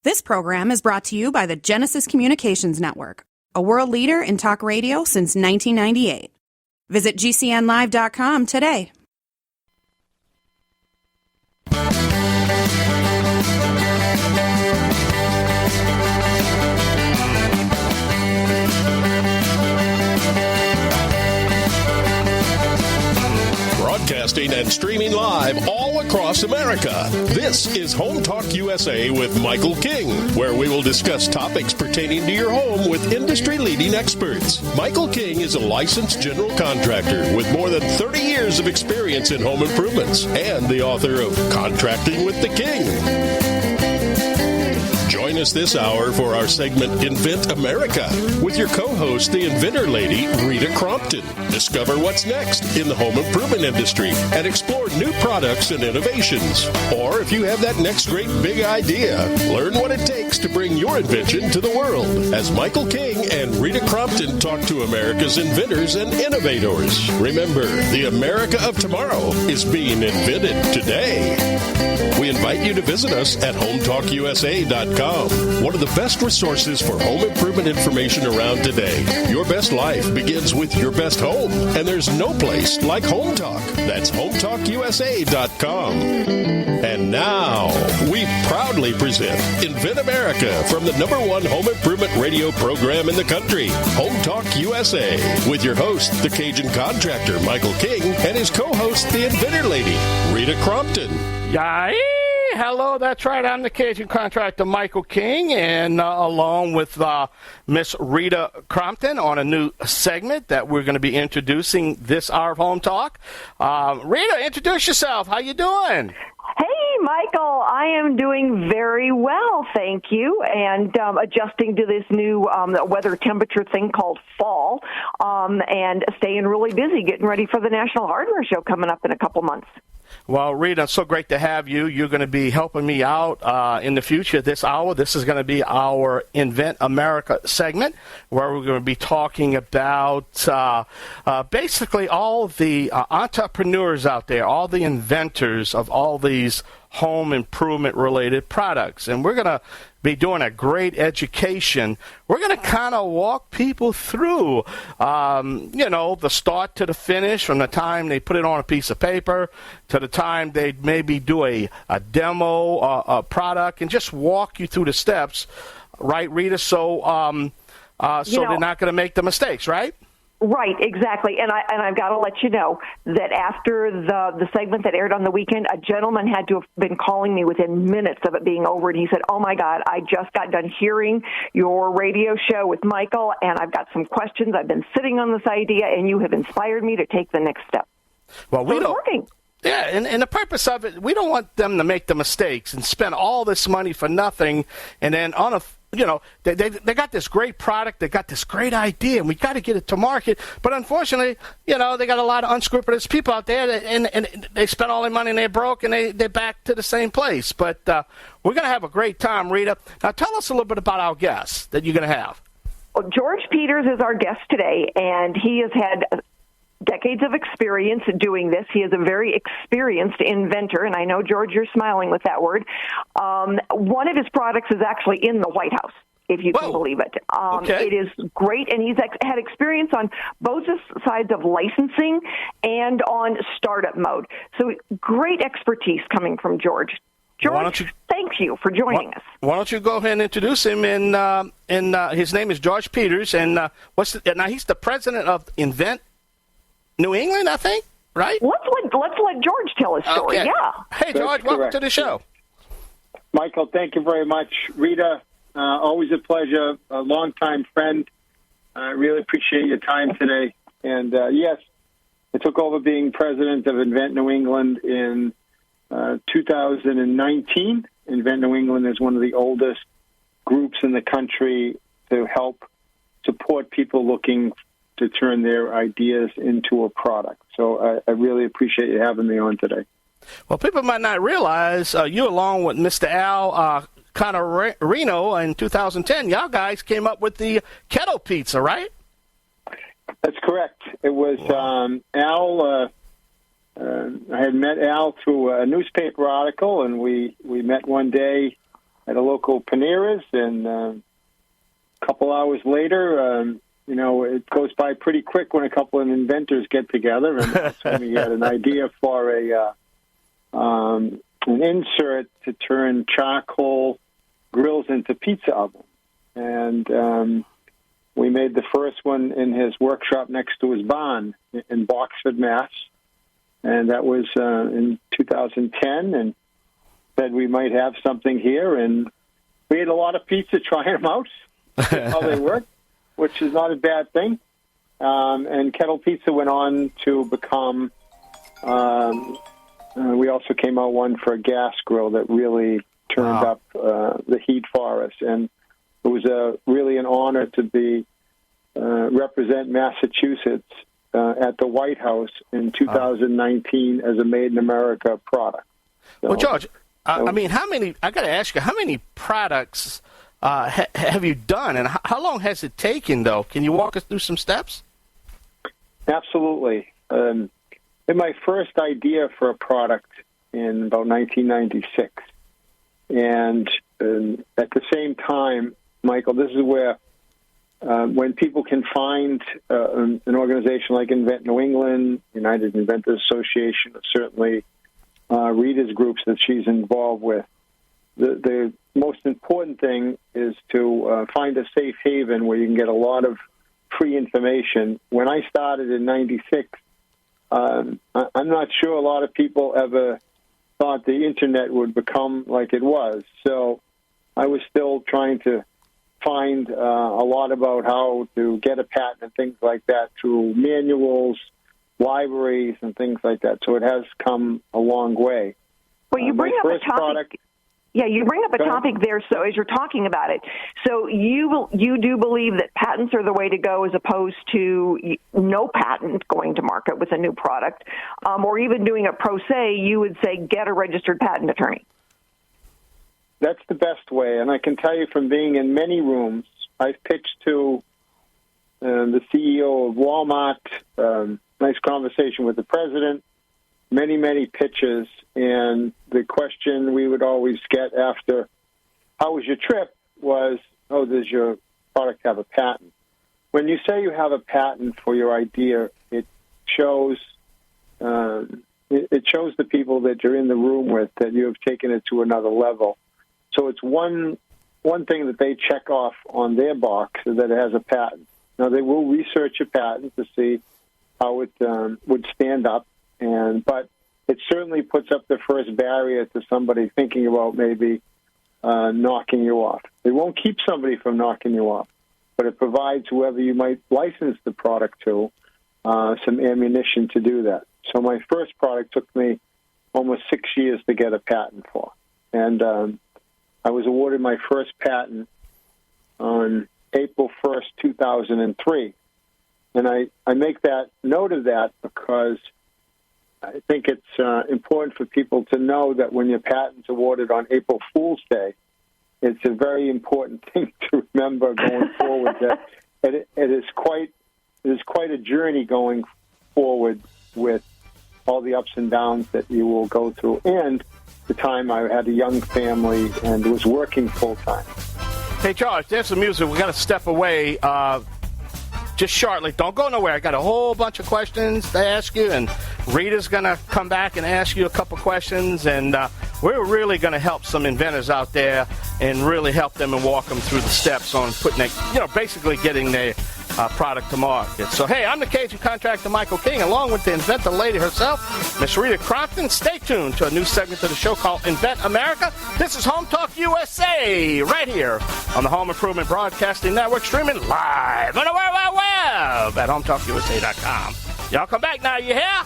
This program is brought to you by the Genesis Communications Network, a world leader in talk radio since 1998. Visit GCNlive.com today. Broadcasting and streaming live all across America. This is Home Talk USA with Michael King, where we will discuss topics pertaining to your home with industry-leading experts. Michael King is a licensed general contractor with more than 30 years of experience in home improvements and the author of Contracting with the King. Join us this hour for our segment Invent America with your co-host, the Inventor Lady, Rita Crompton. Discover what's next in the home improvement industry and explore new products and innovations. Or if you have that next great big idea, learn what it takes to bring your invention to the world as Michael King and Rita Crompton talk to America's inventors and innovators. Remember, the America of tomorrow is being invented today. We invite you to visit us at HomeTalkUSA.com. One of the best resources for home improvement information around today. Your best life begins with your best home, and there's no place like Home Talk. That's HomeTalkUSA.com. And now, we proudly present Invent America from the #1 home improvement radio program in the country, Home Talk USA, with your host, the Cajun contractor, Michael King, and his co-host, the Inventor Lady, Rita Crompton. Yay! Hello, that's right. I'm the Cajun contractor, Michael King, and along with Miss Rita Crompton on a new segment that we're going to be introducing this hour of Home Talk. Rita, introduce yourself. How you doing? Hey, Michael, I am doing very well, thank you, and adjusting to this new weather temperature thing called fall, and staying really busy, getting ready for the National Hardware Show coming up in a couple months. Well, Rita, it's so great to have you. You're going to be helping me out in the future this hour. This is going to be our Invent America segment, where we're going to be talking about basically all the entrepreneurs out there, all the inventors of all these home improvement-related products. And we're going to be doing a great education. We're going to kind of walk people through, the start to the finish, from the time they put it on a piece of paper to the time they maybe do a demo, a product, and just walk you through the steps, right, Rita? So they're not going to make the mistakes, right? Right, exactly. And I've got to let you know that after the segment that aired on the weekend, a gentleman had to have been calling me within minutes of it being over, and he said, "Oh my God, I just got done hearing your radio show with Michael, and I've got some questions. I've been sitting on this idea, and you have inspired me to take the next step." Well, so it's working. Yeah, and the purpose of it, we don't want them to make the mistakes and spend all this money for nothing, and then they got this great product, they got this great idea, and we got to get it to market. But unfortunately, they got a lot of unscrupulous people out there, and they spent all their money and they're broke, and they're back to the same place. But we're going to have a great time, Rita. Now, tell us a little bit about our guests that you're going to have. Well, George Peters is our guest today, and he has had decades of experience doing this. He is a very experienced inventor, and I know, George, you're smiling with that word. One of his products is actually in the White House, if you can believe it. Okay. It is great, and he's had experience on both sides of licensing and on startup mode. So great expertise coming from George. George, thank you for joining us. Why don't you go ahead and introduce him? And his name is George Peters, and now he's the president of Invent New England, I think, right? Let's let George tell his story. Okay. Yeah. Hey, George, welcome to the show. Michael, thank you very much. Rita, always a pleasure, a longtime friend. I really appreciate your time today. And, yes, I took over being president of Invent New England in 2019. Invent New England is one of the oldest groups in the country to help support people looking to turn their ideas into a product. So I really appreciate you having me on today. Well, people might not realize you, along with Mr. Al Connorino in 2010, y'all guys came up with the kettle pizza, right? That's correct. It was Al. I had met Al through a newspaper article, and we met one day at a local Panera's, and a couple hours later, it goes by pretty quick when a couple of inventors get together, and so we had an idea for an insert to turn charcoal grills into pizza ovens. And we made the first one in his workshop next to his barn in Boxford, Mass. And that was in 2010, and said we might have something here. And we ate a lot of pizza trying them out, how they work, which is not a bad thing. And Kettle Pizza went on to become, we also came out one for a gas grill that really turned up the heat for us. And it was really an honor to be represent Massachusetts at the White House in 2019 as a Made in America product. So, well, George, I got to ask you, how many products have you done, and how long has it taken, though? Can you walk us through some steps? Absolutely. In my first idea for a product in about 1996, and at the same time, Michael, this is where when people can find an organization like Invent New England, United Inventors Association, or certainly Rita's groups that she's involved with, the most important thing is to find a safe haven where you can get a lot of free information. When I started in 96, I'm not sure a lot of people ever thought the Internet would become like it was. So I was still trying to find a lot about how to get a patent and things like that through manuals, libraries, and things like that. So it has come a long way. Well, you bring up a topic. You bring up a topic there. So as you're talking about it, so you do believe that patents are the way to go, as opposed to no patent going to market with a new product, or even doing it pro se. You would say get a registered patent attorney. That's the best way, and I can tell you from being in many rooms, I've pitched to the CEO of Walmart, nice conversation with the president, many pitches, and the question we would always get after, how was your trip, was, does your product have a patent? When you say you have a patent for your idea, it shows the people that you're in the room with that you have taken it to another level. So it's one thing that they check off on their box, that it has a patent. Now, they will research a patent to see how it would stand up, but it certainly puts up the first barrier to somebody thinking about maybe knocking you off. It won't keep somebody from knocking you off, but it provides whoever you might license the product to some ammunition to do that. So my first product took me almost 6 years to get a patent for, and I was awarded my first patent on April 1st, 2003. And I make that note of that because I think it's important for people to know that when your patent's awarded on April Fool's Day, it's a very important thing to remember going forward. That it is quite a journey going forward with all the ups and downs that you will go through. And the time I had a young family and was working full time. Hey, George, there's some music. We got to step away just shortly. Don't go nowhere. I got a whole bunch of questions to ask you, and Rita's going to come back and ask you a couple questions, and we're really going to help some inventors out there and really help them and walk them through the steps on putting it, basically getting their product to market. So, hey, I'm the Cajun contractor, Michael King, along with the Inventor Lady herself, Miss Rita Crompton. Stay tuned to a new segment of the show called Invent America. This is Home Talk USA, right here on the Home Improvement Broadcasting Network, streaming live on the World Wide Web at HomeTalkUSA.com. Y'all come back now, you hear?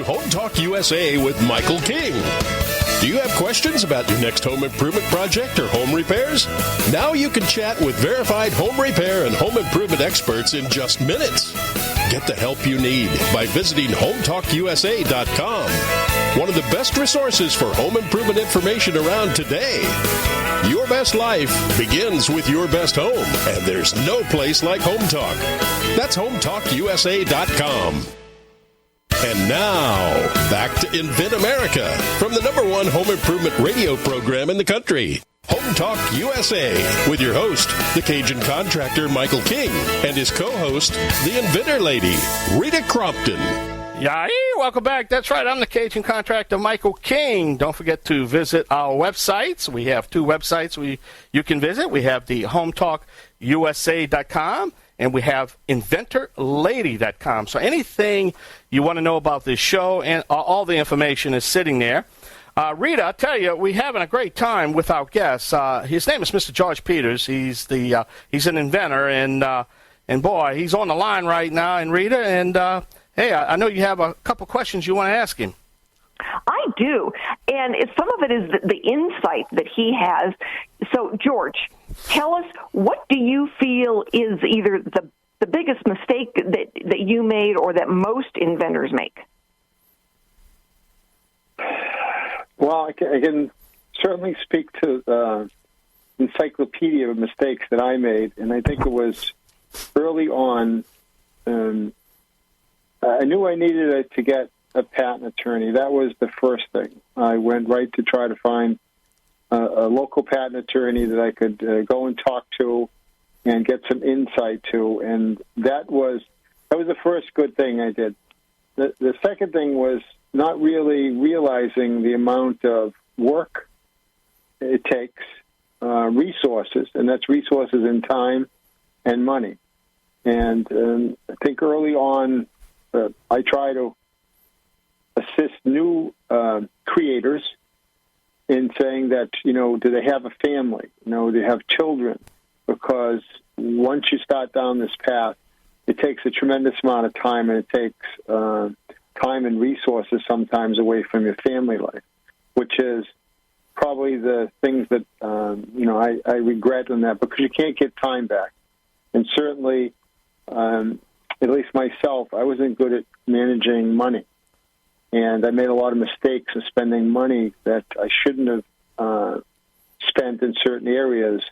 to Home Talk USA with Michael King. Do you have questions about your next home improvement project or home repairs? Now you can chat with verified home repair and home improvement experts in just minutes. Get the help you need by visiting HomeTalkUSA.com, one of the best resources for home improvement information around today. Your best life begins with your best home, and there's no place like Home Talk. That's HomeTalkUSA.com. And now, back to Invent America from the #1 home improvement radio program in the country. Home Talk USA with your host, the Cajun contractor Michael King, and his co-host, the Inventor Lady, Rita Crompton. Yeah, welcome back. That's right. I'm the Cajun contractor Michael King. Don't forget to visit our websites. We have 2 websites you can visit. We have the HomeTalkUSA.com and we have InventorLady.com. So anything you want to know about this show and all the information is sitting there. Rita, I'll tell you, we're having a great time with our guests. His name is Mr. George Peters. He's an inventor, and boy, he's on the line right now. And Rita, and hey, I know you have a couple questions you want to ask him. I do, and some of it is the insight that he has. So, George, tell us, what do you feel is either the biggest mistake that you made or that most inventors make? Well, I can certainly speak to the encyclopedia of mistakes that I made, and I think it was early on. I knew I needed to get a patent attorney. That was the first thing. I went right to try to find a local patent attorney that I could go and talk to and get some insight to, and that was the first good thing I did. The second thing was not really realizing the amount of work it takes, resources, and that's resources in time and money. And I think early on, I try to assist new creators in saying that, do they have a family? Do they have children? Because once you start down this path, it takes a tremendous amount of time, and it takes time and resources sometimes away from your family life, which is probably the things that, I regret in that, because you can't get time back. And certainly, at least myself, I wasn't good at managing money. And I made a lot of mistakes of spending money that I shouldn't have spent in certain areas.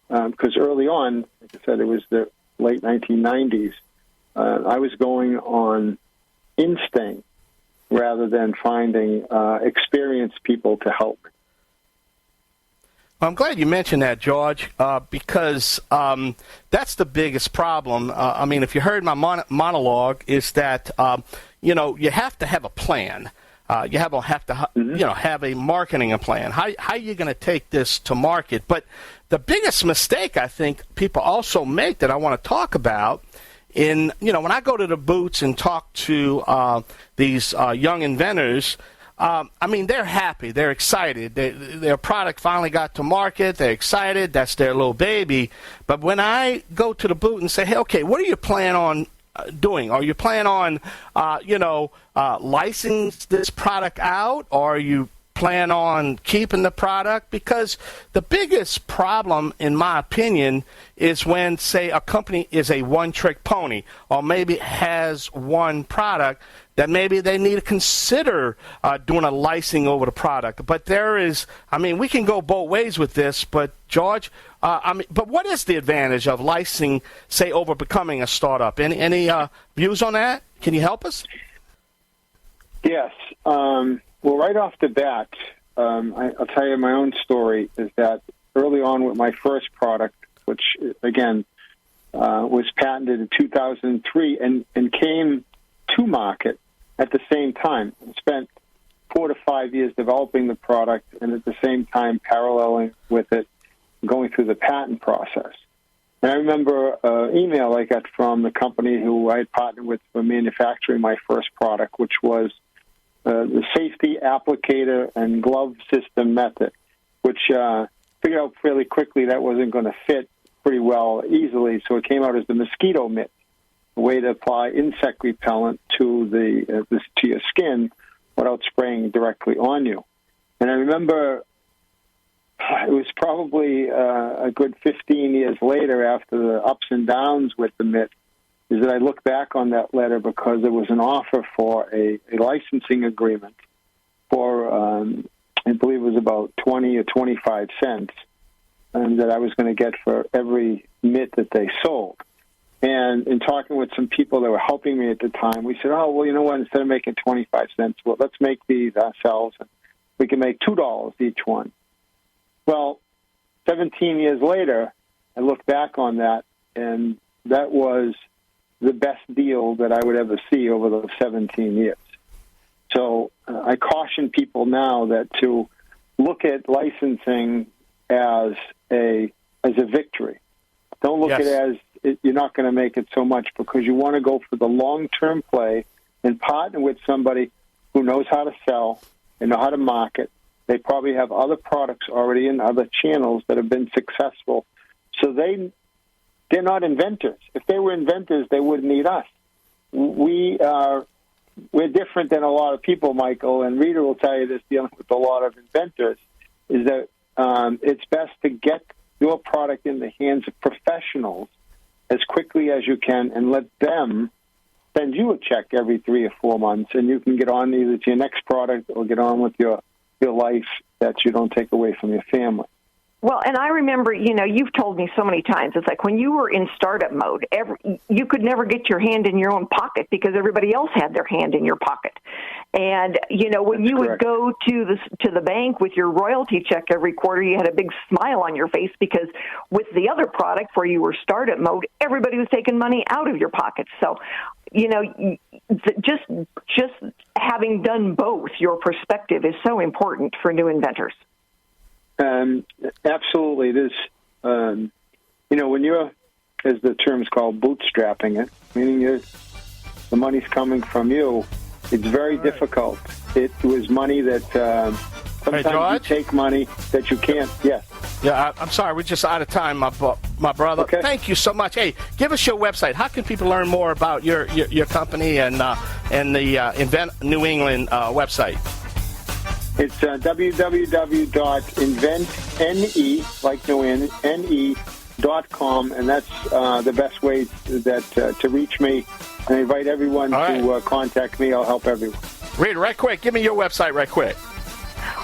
Because early on, like I said, it was the late 1990s, I was going on instinct rather than finding experienced people to help. I'm glad you mentioned that, George, because that's the biggest problem. I mean, if you heard my monologue, is that you have to have a plan. You have to have a marketing plan. How are you going to take this to market? But the biggest mistake I think people also make that I want to talk about, when I go to the booths and talk to these young inventors, they're happy. They're excited. Their product finally got to market. They're excited. That's their little baby. But when I go to the booth and say, hey, okay, what do you plan on doing? Are you plan on, license this product out? Or are you plan on keeping the product? Because the biggest problem, in my opinion, is when, say, a company is a one-trick pony, or maybe has one product that maybe they need to consider doing a licensing over the product. But there is, we can go both ways with this, but George, but what is the advantage of licensing, say, over becoming a startup? Any views on that? Can you help us? Yes. Well, right off the bat, I'll tell you my own story, is that early on with my first product, which, again, was patented in 2003 and came to market at the same time. I spent 4 to 5 years developing the product, and at the same time paralleling with it, going through the patent process. And I remember an email I got from the company who I had partnered with for manufacturing my first product, which was the safety applicator and glove system method, which figured out fairly quickly that wasn't going to fit pretty well easily, so it came out as the mosquito mitt, a way to apply insect repellent to your skin without spraying directly on you. And I remember it was probably a good 15 years later, after the ups and downs with the mitt, is that I look back on that letter because there was an offer for a licensing agreement for, I believe it was about 20 or 25 cents, and that I was going to get for every mitt that they sold. And in talking with some people that were helping me at the time, we said, oh, well, you know what, instead of making 25 cents, well, let's make these ourselves, and we can make $2 each one. Well, 17 years later, I look back on that, and that was the best deal that I would ever see over those 17 years. So I caution people now that to look at licensing as a victory. Don't look at it as you're not going to make it so much, because you want to go for the long-term play and partner with somebody who knows how to sell and know how to market. They probably have other products already in other channels that have been successful. So they're not inventors. If they were inventors, they wouldn't need us. We're different than a lot of people, Michael, and Rita will tell you this, dealing with a lot of inventors, is that it's best to get your product in the hands of professionals as quickly as you can and let them send you a check every 3 or 4 months, and you can get on either to your next product or get on with your life that you don't take away from your family. Well, and I remember, you've told me so many times, it's like when you were in startup mode, you could never get your hand in your own pocket because everybody else had their hand in your pocket. And, when you would go to the bank with your royalty check every quarter, you had a big smile on your face because with the other product where you were startup mode, everybody was taking money out of your pocket. So, just having done both, your perspective is so important for new inventors. Absolutely. It is, when you're, as the term's called, bootstrapping it, meaning the money's coming from you, it's very difficult. It was money that sometimes you take money that you can't. Yes. Yeah, I'm sorry. We're just out of time, my brother. Okay. Thank you so much. Hey, give us your website. How can people learn more about your company and the Invent New England website? It's www.inventne, like ne.com, and that's the best way to reach me. And I invite everyone to contact me. I'll help everyone. Rita, right quick. Give me your website right quick.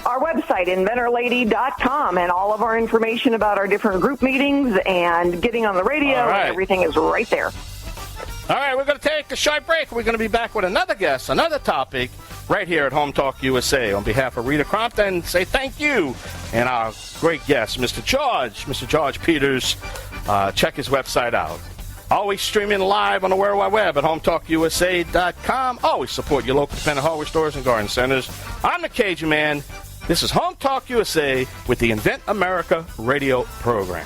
Our website, inventorlady.com, and all of our information about our different group meetings and getting on the radio and everything is right there. All right, we're going to take a short break. We're going to be back with another guest, another topic, right here at Home Talk USA. On behalf of Rita Crompton, say thank you. And our great guest, Mr. George Peters. Check his website out. Always streaming live on the World Wide Web at HomeTalkUSA.com. Always support your local independent hardware stores and garden centers. I'm the Cajun Man. This is Home Talk USA with the Invent America radio program.